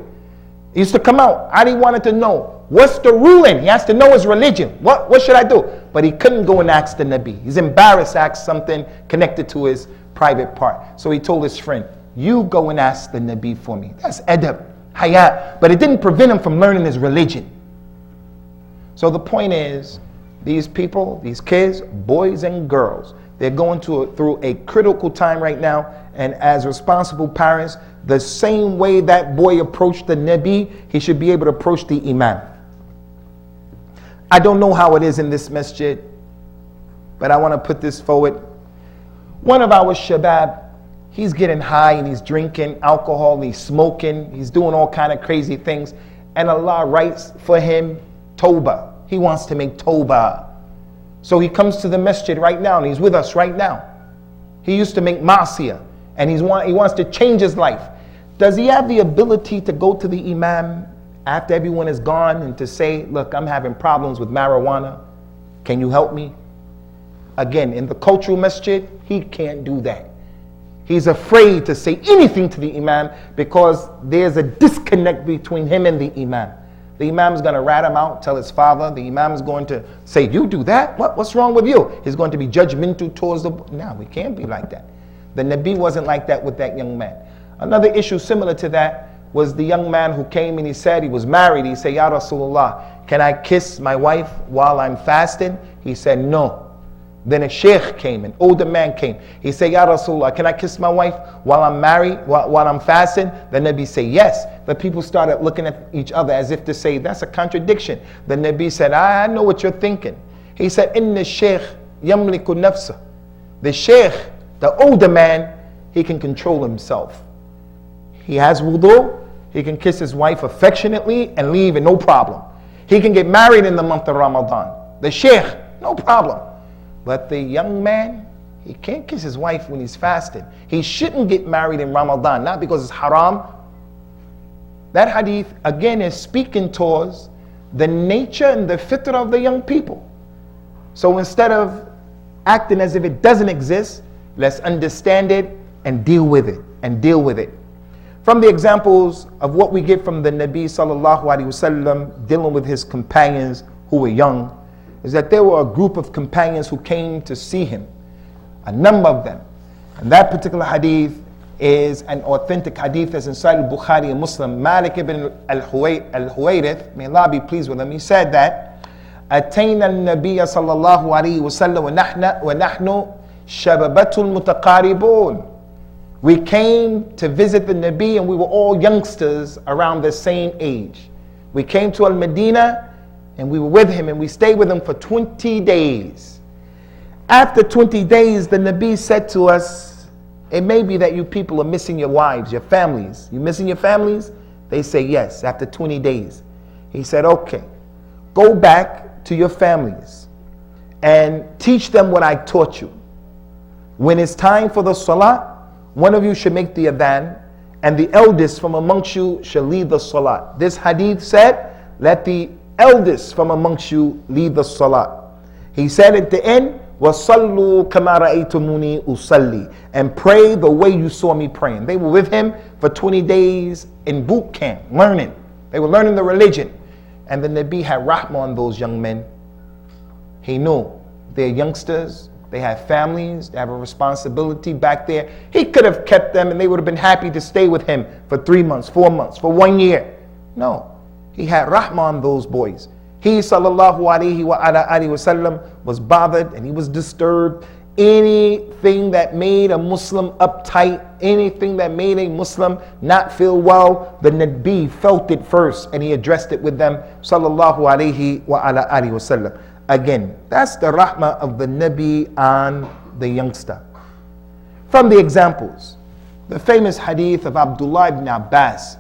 It used to come out. Ali wanted to know, what's the ruling? He has to know his religion. What should I do? But he couldn't go and ask the Nabi. He's embarrassed to ask something connected to his private part. So he told his friend, you go and ask the Nabi for me. That's adab, hayat. But it didn't prevent him from learning his religion. So the point is, these people, these kids, boys and girls, they're going through a critical time right now. And as responsible parents, the same way that boy approached the Nabi, he should be able to approach the Imam. I don't know how it is in this masjid, but I want to put this forward. One of our shabab, he's getting high and he's drinking alcohol and he's smoking. He's doing all kind of crazy things. And Allah writes for him tawbah. He wants to make tawbah. So he comes to the masjid right now and he's with us right now. He used to make ma'asiyah and he wants to change his life. Does he have the ability to go to the Imam after everyone is gone and to say, look, I'm having problems with marijuana. Can you help me? Again, in the cultural masjid, he can't do that. He's afraid to say anything to the Imam because there's a disconnect between him and the Imam. The Imam is going to rat him out, tell his father. The Imam is going to say, you do that? What's wrong with you? He's going to be judgmental towards the... No, we can't be like that. The Nabi wasn't like that with that young man. Another issue similar to that was the young man who came and he said he was married. He said, Ya Rasulullah, can I kiss my wife while I'm fasting? He said, no. Then a sheikh came, an older man came. He said, Ya Rasulullah, can I kiss my wife while I'm married, while I'm fasting? The Nabi said, yes. The people started looking at each other as if to say, that's a contradiction. The Nabi said, I know what you're thinking. He said, Inna sheikh yamliku nafsa. The sheikh, the older man, he can control himself. He has wudu, he can kiss his wife affectionately and leave and no problem. He can get married in the month of Ramadan. The sheikh, no problem. But the young man, he can't kiss his wife when he's fasting. He shouldn't get married in Ramadan, not because it's haram. That hadith, again, is speaking towards the nature and the fitrah of the young people. So instead of acting as if it doesn't exist, let's understand it and deal with it. From the examples of what we get from the Nabi sallallahu alaihi wasallam dealing with his companions who were young, is that there were a group of companions who came to see him, a number of them. And that particular hadith is an authentic hadith as in Sahih Bukhari and Muslim. Malik ibn al-Huwayrith, may Allah be pleased with him, he said that أتينا النبي صلى الله عليه وسلم ونحن شبابة المتقاربون. We came to visit the Nabi and we were all youngsters around the same age. We came to Al-Medina and we were with him and we stayed with him for 20 days. After 20 days, the Nabi said to us, it may be that you people are missing your wives, your families. You missing your families? They say yes, after 20 days. He said, okay, go back to your families and teach them what I taught you. When it's time for the salah, one of you should make the adhan and the eldest from amongst you shall lead the salah. This hadith said, let the eldest from amongst you lead the salah. He said at the end, وَصَلُّوا كَمَا رَأَيْتُمُونِي أُصَلِّي, and pray the way you saw me praying. They were with him for 20 days in boot camp, learning. They were learning the religion. And the Nabi had rahmah on those young men. He knew they're youngsters, they have families, they have a responsibility back there. He could have kept them and they would have been happy to stay with him for 3 months, 4 months, for 1 year. No, he had rahmah on those boys. He sallallahu alayhi wa ala alihi wasallam was bothered and he was disturbed. Anything that made a Muslim uptight, anything that made a Muslim not feel well, the Nabi felt it first and he addressed it with them, sallallahu alayhi wa ala alihi wasallam. Again, that's the rahmah of the Nabi on the youngster. From the examples, the famous hadith of Abdullah ibn Abbas.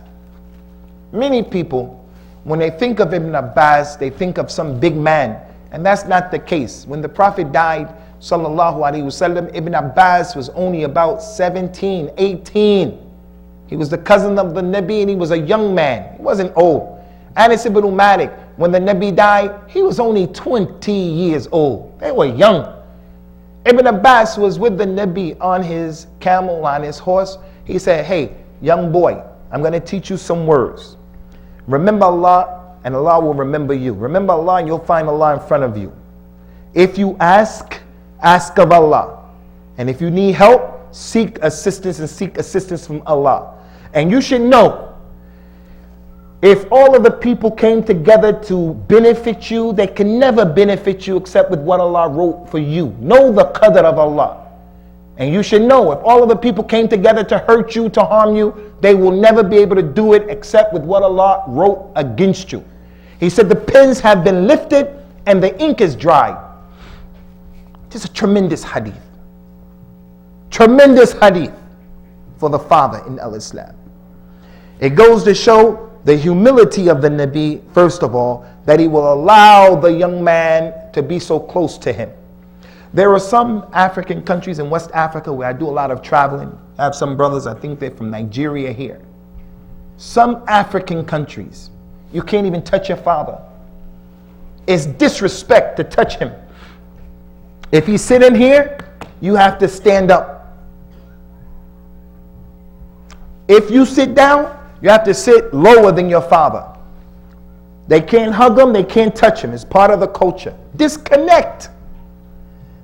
Many people, when they think of Ibn Abbas, they think of some big man, and that's not the case. When the Prophet died, sallallahu alaihi wasallam, Ibn Abbas was only about 17, 18. He was the cousin of the Nabi and he was a young man. He wasn't old. Anas ibn Malik, when the Nabi died, he was only 20 years old. They were young. Ibn Abbas was with the Nabi on his camel, on his horse. He said, hey, young boy, I'm going to teach you some words. Remember Allah and Allah will remember you. Remember Allah and you'll find Allah in front of you. If you ask, ask of Allah. And if you need help, seek assistance and seek assistance from Allah. And you should know, if all of the people came together to benefit you, they can never benefit you except with what Allah wrote for you. Know the qadr of Allah. And you should know, if all of the people came together to hurt you, to harm you, they will never be able to do it except with what Allah wrote against you. He said the pens have been lifted and the ink is dry. This is a tremendous hadith. Tremendous hadith for the father in al-Islam. It goes to show the humility of the Nabi, first of all, that he will allow the young man to be so close to him. There are some African countries in West Africa where I do a lot of traveling. I have some brothers, I think they're from Nigeria here. Some African countries, you can't even touch your father. It's disrespect to touch him. If he's sitting here, you have to stand up. If you sit down, you have to sit lower than your father. They can't hug him, they can't touch him. It's part of the culture. Disconnect.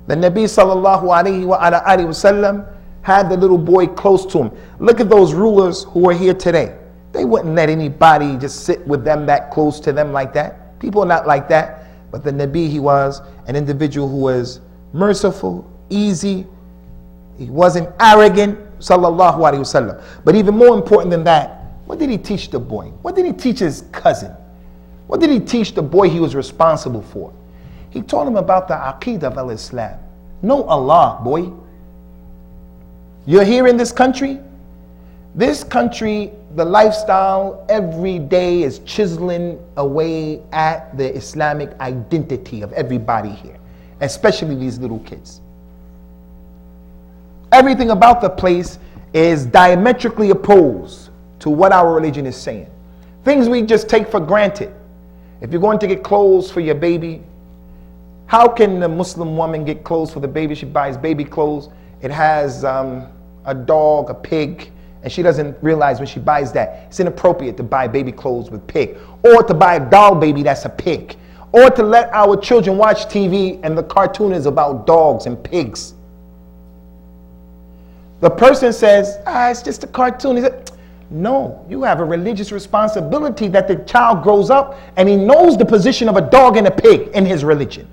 The Nabi sallallahu alayhi wa alayhi wasallam had the little boy close to him. Look at those rulers who are here today. They wouldn't let anybody just sit with them that close to them like that. People are not like that. But the Nabi, he was an individual who was merciful, easy. He wasn't arrogant, sallallahu alayhi wasallam. But even more important than that, what did he teach the boy? What did he teach his cousin? What did he teach the boy he was responsible for? He taught him about the aqeedah of al-Islam. Know Allah, boy. You're here in this country. This country, the lifestyle every day is chiseling away at the Islamic identity of everybody here, especially these little kids. Everything about the place is diametrically opposed to what our religion is saying. Things we just take for granted. If you're going to get clothes for your baby, how can the Muslim woman get clothes for the baby? She buys baby clothes. It has a dog, a pig, and she doesn't realize when she buys that it's inappropriate to buy baby clothes with pig, or to buy a doll baby that's a pig, or to let our children watch TV and the cartoon is about dogs and pigs. The person says, it's just a cartoon. He said, no, you have a religious responsibility that the child grows up and he knows the position of a dog and a pig in his religion.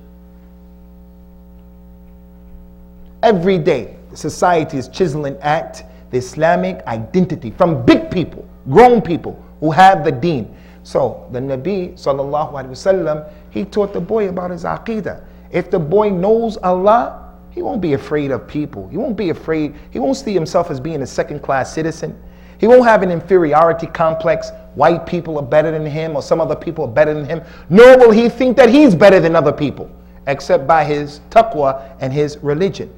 Every day, society is chiseling at the Islamic identity from big people, grown people who have the deen. So the Nabi sallallahu alaihi wasallam, he taught the boy about his aqeedah. If the boy knows Allah, he won't be afraid of people. He won't be afraid. He won't see himself as being a second-class citizen. He won't have an inferiority complex. White people are better than him or some other people are better than him. Nor will he think that he's better than other people, except by his taqwa and his religion.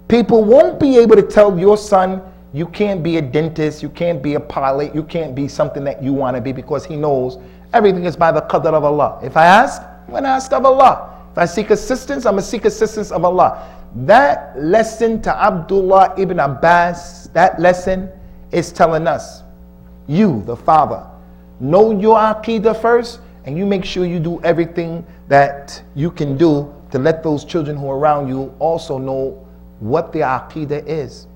People won't be able to tell your son, you can't be a dentist, you can't be a pilot, you can't be something that you want to be, because he knows everything is by the qadr of Allah. If I ask, I'm going to ask of Allah. If I seek assistance, I'm going to seek assistance of Allah. That lesson to Abdullah ibn Abbas, that lesson is telling us, you, the father, know your Aqidah first, and you make sure you do everything that you can do to let those children who are around you also know what their Aqidah is.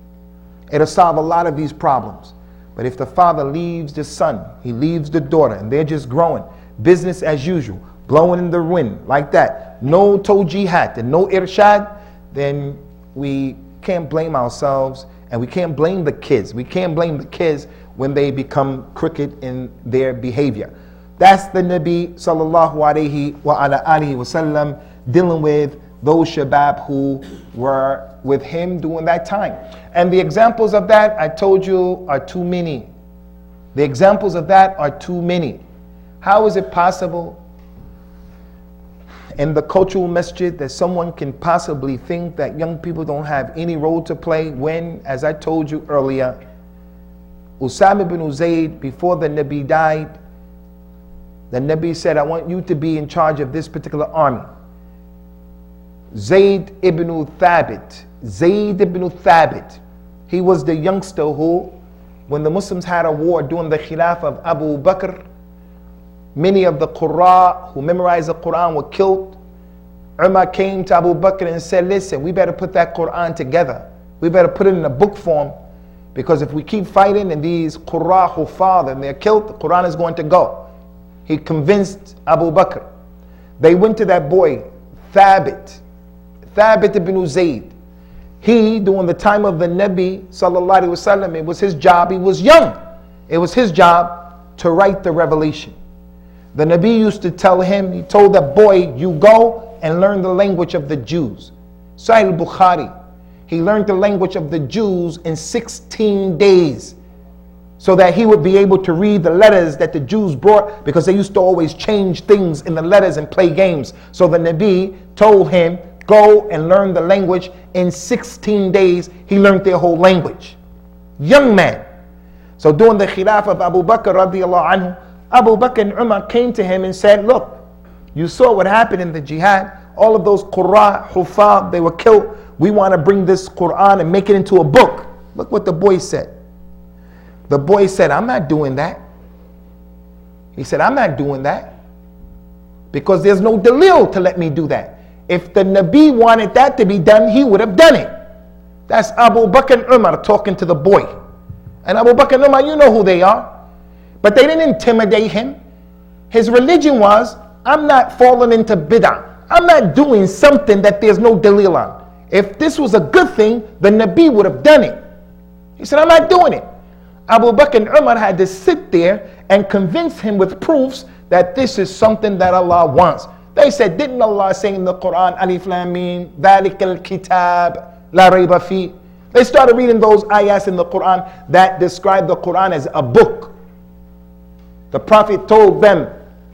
It'll solve a lot of these problems. But if the father leaves the son, he leaves the daughter, and they're just growing, business as usual, blowing in the wind like that, no tawjihat and no irshad, then we can't blame ourselves, and we can't blame the kids. We can't blame the kids when they become crooked in their behavior. That's the Nabi sallallahu alayhi wa ala alihi wa sallam dealing with those shabab who were with him during that time. And the examples of that, I told you, are too many. The examples of that are too many. How is it possible in the cultural masjid that someone can possibly think that young people don't have any role to play when, as I told you earlier, Usamah ibn Zayd, before the Nabi died, the Nabi said, I want you to be in charge of this particular army. Zayd ibn Thabit, he was the youngster who, when the Muslims had a war during the Khilaf of Abu Bakr, many of the Qurra who memorized the Quran were killed. Umar came to Abu Bakr and said, listen, we better put that Quran together. We better put it in a book form, because if we keep fighting and these Qurra who fall and they're killed, the Quran is going to go. He convinced Abu Bakr. They went to that boy, Thabit ibn Zayd. He, during the time of the Nabi sallallahu alaihi wasallam, it was his job, he was young, it was his job to write the revelation. The Nabi used to tell him, he told that boy, you go and learn the language of the Jews. Sahih al-Bukhari, he learned the language of the Jews in 16 days, so that he would be able to read the letters that the Jews brought, because they used to always change things in the letters and play games. So the Nabi told him, go and learn the language. In 16 days, he learned their whole language. Young man. So during the Khilaf of Abu Bakr radiallahu anhu, Abu Bakr and Umar came to him and said, look, you saw what happened in the jihad. All of those Qurra, Hufad, they were killed. We want to bring this Quran and make it into a book. Look what the boy said. The boy said, I'm not doing that. He said, I'm not doing that, because there's no dalil to let me do that. If the Nabi wanted that to be done, he would have done it. That's Abu Bakr and Umar talking to the boy. And Abu Bakr and Umar, you know who they are. But they didn't intimidate him. His religion was, I'm not falling into bid'ah. I'm not doing something that there's no dalil on. If this was a good thing, the Nabi would have done it. He said, I'm not doing it. Abu Bakr and Umar had to sit there and convince him with proofs that this is something that Allah wants. They said, didn't Allah say in the Quran, Alif Lam Mim, ذَلِكَ الْكِتَابِ لَا رَيْبَ فِيهِ? They started reading those ayahs in the Quran that describe the Quran as a book. The Prophet told them,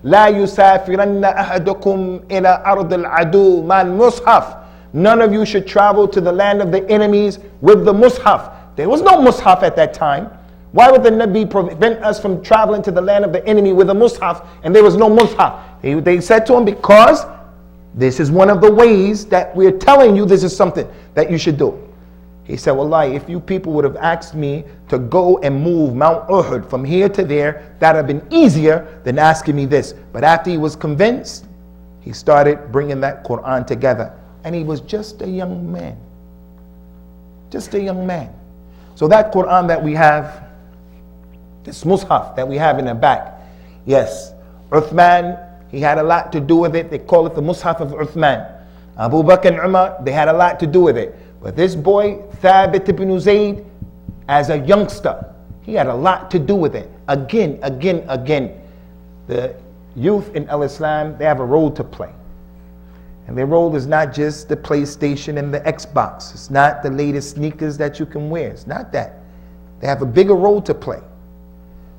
لَا يُسَافِرَنَّ أَحَدُكُمْ إِلَىٰ أَرْضِ الْعَدُوِ مَا الْمُصْحَفِ. None of you should travel to the land of the enemies with the mushaf. There was no mushaf at that time. Why would the Nabi prevent us from traveling to the land of the enemy with a mushaf, and there was no mushaf? They said to him, because this is one of the ways that we're telling you this is something that you should do. He said, wallahi, if you people would have asked me to go and move Mount Uhud from here to there, that would have been easier than asking me this. But after he was convinced, he started bringing that Quran together. And he was just a young man. Just a young man. So that Quran that we have, this mushaf that we have in the back, yes, Uthman, he had a lot to do with it. They call it the mushaf of Uthman. Abu Bakr and Umar, they had a lot to do with it. But this boy, Thabit ibn Zayd, as a youngster, he had a lot to do with it. Again. The youth in Al-Islam, they have a role to play. And their role is not just the PlayStation and the Xbox. It's not the latest sneakers that you can wear. It's not that. They have a bigger role to play.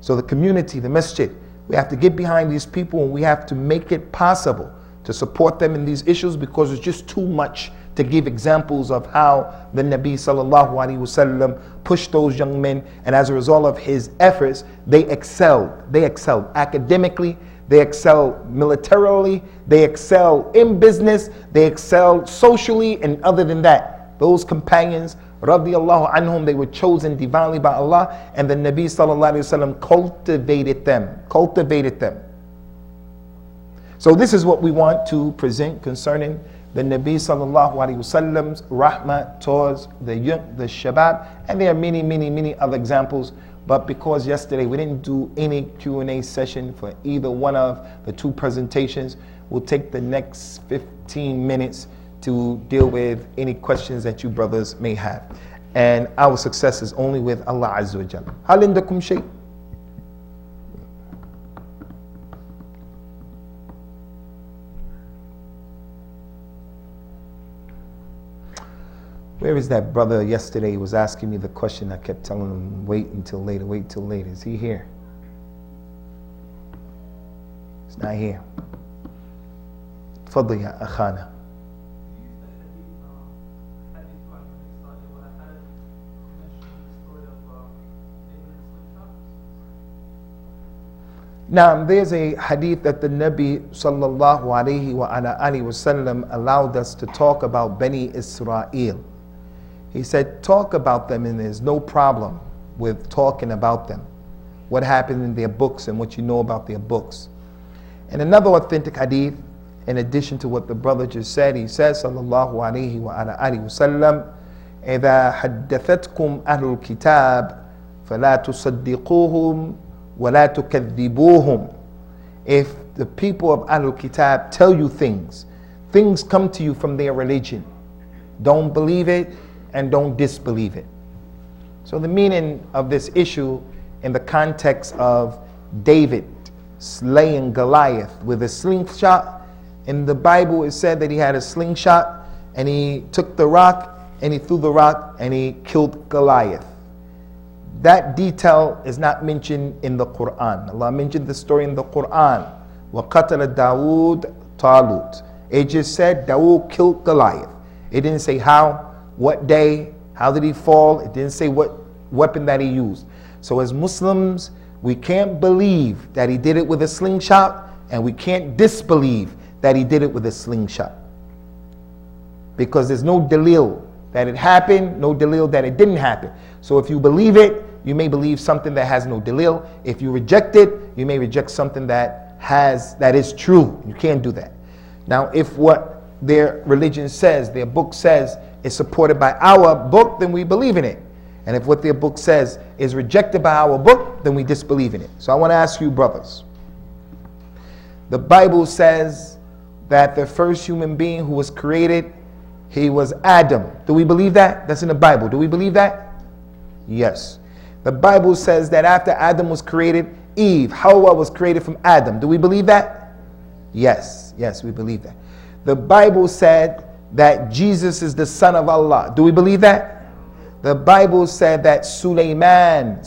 So the community, the masjid, we have to get behind these people, and we have to make it possible to support them in these issues, because it's just too much to give examples of how the Nabi sallallahu alaihi wasallam pushed those young men, and as a result of his efforts, they excelled. They excelled academically, they excel militarily, they excel in business, they excel socially, and other than that, those companions, radiallahu anhum, they were chosen divinely by Allah, and the Nabi sallallahu alaihi wasallam cultivated them. So this is what we want to present concerning the Nabi sallallahu alaihi wasallam's rahmah towards the shabab, and there are many other examples. But because yesterday we didn't do any Q&A session for either one of the two presentations, we'll take the next 15 minutes to deal with any questions that you brothers may have. And our success is only with Allah Azza wa Jalla. Hal indakum shay? Where is that brother yesterday? He was asking me the question. I kept telling him, wait until later, wait till later. Is he here? He's not here. Fadli ya akhana. Now, there's a hadith that the Nabi sallallahu alayhi wa ala alihi wasallam allowed us to talk about Bani Israel. He said, talk about them, and there's no problem with talking about them. What happened in their books and what you know about their books. And another authentic hadith, in addition to what the brother just said, he says, sallallahu alayhi wa ala alihi wasallam, إِذَا حَدَّثَتْكُمْ أَهْلُ الْكِتَابِ فَلَا تُصَدِّقُوهُمْ وَلَا تُكَذِّبُوهُمْ. If the people of Ahlul Kitab tell you things come to you from their religion, don't believe it and don't disbelieve it. So the meaning of this issue in the context of David slaying Goliath with a slingshot, in the Bible it said that he had a slingshot and he took the rock and he threw the rock and he killed Goliath. That detail is not mentioned in the Quran. Allah mentioned the story in the Quran. وَقَتَلَ دَاوُودَ طَالُوتَ. It just said Dawood killed Goliath. It didn't say how, what day, how did he fall. It didn't say what weapon that he used. So as Muslims, we can't believe that he did it with a slingshot, and we can't disbelieve that he did it with a slingshot. Because there's no dalil that it happened, no dalil that it didn't happen. So if you believe it, you may believe something that has no dalil. If you reject it, you may reject something that is true. You can't do that. Now, if what their religion says, their book says, is supported by our book, then we believe in it. And if what their book says is rejected by our book, then we disbelieve in it. So I want to ask you, brothers. The Bible says that the first human being who was created, he was Adam. Do we believe that? That's in the Bible. Do we believe that? Yes. The Bible says that after Adam was created, Eve, Hawa, was created from Adam. Do we believe that? Yes. Yes, we believe that. The Bible said that Jesus is the Son of Allah. Do we believe that? The Bible said that Sulaiman,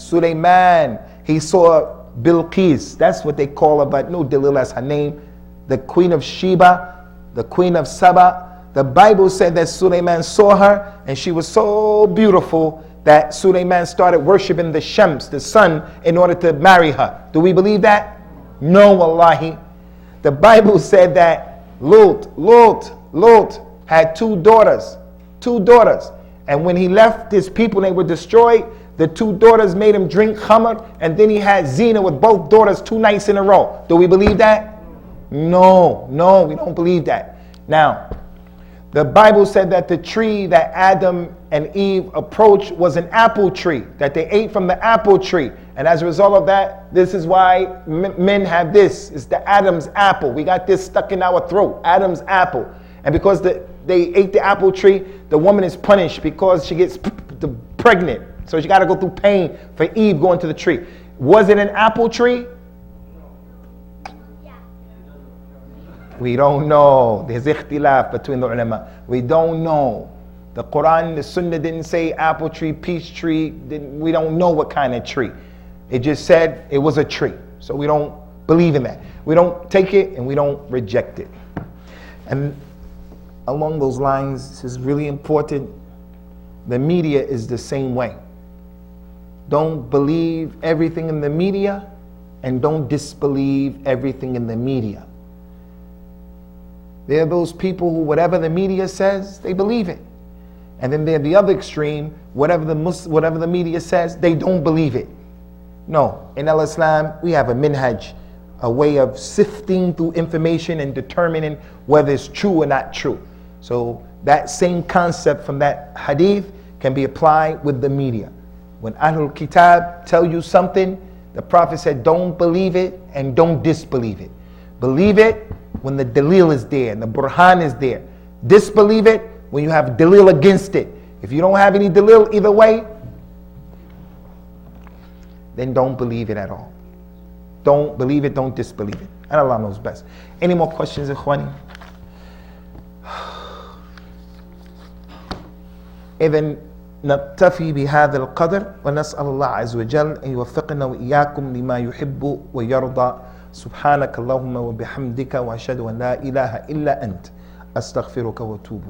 he saw Bilqis. That's what they call her, but no dalil as her name. The Queen of Sheba, the Queen of Saba. The Bible said that Sulaiman saw her and she was so beautiful that Sulaiman started worshiping the Shams, the sun, in order to marry her. Do we believe that? No, wallahi. The Bible said that Lot had two daughters. And when he left his people, they were destroyed. The two daughters made him drink khamr, and then he had zina with both daughters 2 nights in a row. Do we believe that? No, we don't believe that. Now, the Bible said that the tree that Adam and Eve approached was an apple tree, that they ate from the apple tree. And as a result of that, this is why men have this. It's the Adam's apple. We got this stuck in our throat, Adam's apple. And because they ate the apple tree, the woman is punished because she gets pregnant. So she got to go through pain for Eve going to the tree. Was it an apple tree? We don't know. There's ikhtilaf between the ulama. We don't know. The Quran, the Sunnah didn't say apple tree, peach tree. We don't know what kind of tree. It just said it was a tree. So we don't believe in that. We don't take it and we don't reject it. And along those lines, this is really important. The media is the same way. Don't believe everything in the media and don't disbelieve everything in the media. There are those people who whatever the media says, they believe it. And then they're the other extreme, whatever the media says, they don't believe it. No, in Al-Islam, we have a minhaj, a way of sifting through information and determining whether it's true or not true. So that same concept from that hadith can be applied with the media. When Ahlul Kitab tell you something, the Prophet said, don't believe it and don't disbelieve it. Believe it when the dalil is there and the burhan is there. Disbelieve it when you have dalil against it. If you don't have any dalil either way, then don't believe it at all. Don't believe it, don't disbelieve it. And Allah knows best. Any more questions, Ikhwani? إذن نكتفي بهذا القدر ونسأل الله عز وجل أن يوفقنا وإياكم لما يحب ويرضى. سبحانك اللهم وبحمدك وأشهد أن لا إله إلا أنت أستغفرك وأتوب